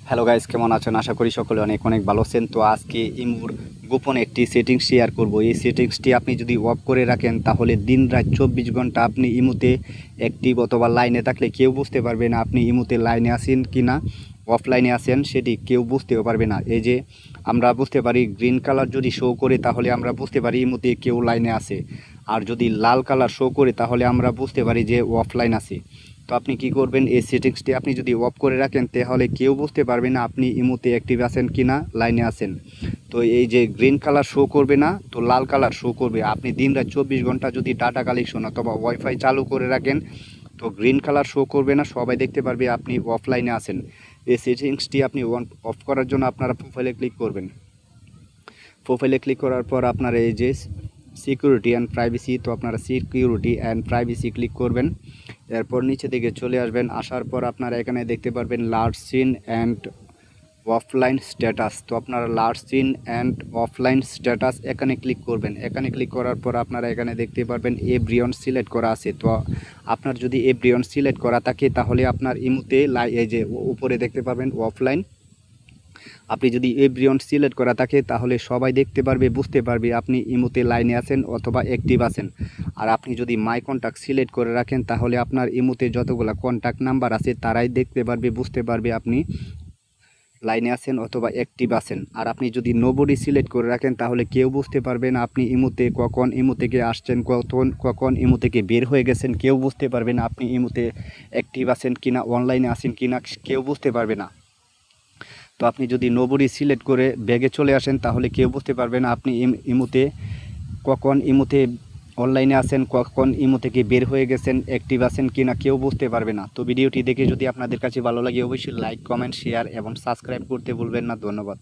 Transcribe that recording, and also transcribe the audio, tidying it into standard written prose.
Hello guys, কেমন আছেন? আশা করি সকলে অনেক অনেক ভালো আছেন। তো আজকে ইমুর গোপন একটি সেটিংস শেয়ার করব। এই সেটিংসটি আপনি যদি অফ করে রাখেন তাহলে দিন রাত 24 ঘন্টা আপনি ইমুতে অ্যাক্টিভ অথবা লাইনে থাকলে কেউ বুঝতে পারবে না আপনি ইমুতে লাইনে আছেন কি না, অফলাইনে আছেন সেটি কেউ বুঝতেও পারবে না। এই যে আমরা বুঝতে পারি গ্রিন কালার যদি শো করে তাহলে আমরা বুঝতে পারি ইমুতে কেউ লাইনে আছে, আর যদি লাল কালার শো করে তাহলে আমরা বুঝতে পারি যে অফলাইন আছে। তো আপনি কি করবেন, এই সেটিংসটি আপনি যদি অফ করে রাখেন তাহলে কেউ বুঝতে পারবে না আপনি ইমুতে অ্যাক্টিভ আছেন কি না, লাইনে আছেন। তো এই যে গ্রিন কালার শো করবে না, তো লাল কালার শো করবে। আপনি দিন রাত 24 ঘন্টা যদি ডাটা কালেকশন অথবা ওয়াইফাই চালু করে রাখেন তো গ্রিন কালার শো করবে না, সবাই দেখতে পারবে আপনি অফলাইনে আছেন। এই সেটিংসটি আপনি অফ করার জন্য আপনারা প্রোফাইলে ক্লিক করবেন। প্রোফাইলে ক্লিক করার পর আপনারা এই যে সিকিউরিটি অ্যান্ড প্রাইভেসি, তো আপনারা সিকিউরিটি অ্যান্ড প্রাইভেসি ক্লিক করবেন। এরপর নিচে দিকে চলে আসবেন, আসার পর আপনারা এখানে দেখতে পারবেন last seen and offline status. তো আপনারা last seen and offline status এখানে ক্লিক করবেন। এখানে ক্লিক করার পর আপনারা এখানে দেখতে পারবেন এভরিওয়ান সিলেক্ট করা আছে। তো আপনার যদি এভরিওয়ান সিলেক্ট করা থাকে তাহলে আপনার ইমুতে এই যে উপরে দেখতে পাবেন অফলাইন, আপনি যদি এভরিওয়ান সিলেক্ট করা থাকে তাহলে সবাই দেখতে পারবে, বুঝতে পারবে আপনি ইমুতে লাইনে আছেন অথবা অ্যাক্টিভ আছেন। আর আপনি যদি মাই কন্ট্যাক্ট সিলেক্ট করে রাখেন তাহলে আপনার ইমুতে যতগুলো কন্ট্যাক্ট নাম্বার আছে তারাই দেখতে পারবে, বুঝতে পারবে আপনি লাইনে আছেন অথবা অ্যাক্টিভ আছেন। আর আপনি যদি নোবডি সিলেক্ট করে রাখেন তাহলে কেউ বুঝতে পারবে না আপনি ইমুতে কখন ইমু থেকে আসছেন, কখন ইমু থেকে বের হয়ে গেছেন, কেউ বুঝতে পারবে না আপনি ইমুতে অ্যাক্টিভ আছেন কিনা, অনলাইনে আছেন কিনা, কেউ বুঝতে পারবে না। তো আপনি যদি নোবডি সিলেক্ট করে ব্যাগে চলে আসেন তাহলে কেউ বুঝতে পারবে না আপনি ইমুতে কখন ইমুতে অনলাইনে আছেন, কখন ইমু থেকে বের হয়ে গেছেন, অ্যাক্টিভ আছেন কি না, কেউ বুঝতে পারবে না। তো ভিডিওটি দেখে যদি আপনাদের কাছে ভালো লাগে অবশ্যই লাইক, কমেন্ট, শেয়ার এবং সাবস্ক্রাইব করতে ভুলবেন না। ধন্যবাদ।